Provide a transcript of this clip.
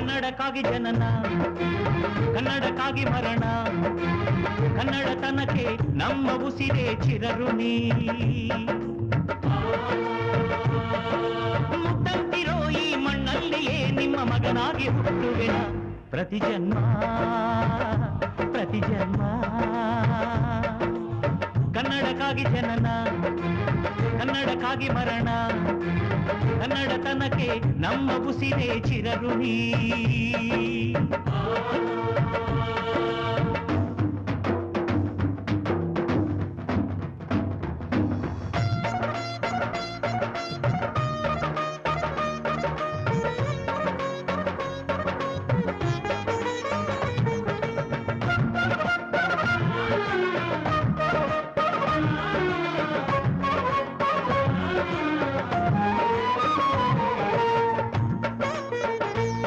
ಕನ್ನಡಕ್ಕಾಗಿ ಜನನ ಕನ್ನಡಕ್ಕಾಗಿ ಮರಣ ಕನ್ನಡತನಕ್ಕೆ ನಮ್ಮ ಉಸಿರೇ ಚಿರಋಣಿ ಮುತ್ತಂತಿರೋ ಈ ಮಣ್ಣಲ್ಲಿಯೇ ನಿಮ್ಮ ಮಗನಾಗಿ ಹುಟ್ಟುವೆನ ಪ್ರತಿ ಜನ್ಮ ಕನ್ನಡಕ್ಕಾಗಿ ಜನನ ಕನ್ನಡಕ್ಕಾಗಿ ಮರಣ ಕನ್ನಡತನಕ್ಕೆ ನಮ್ಮ ಉಸಿರೇ ಚಿರಋಣಿ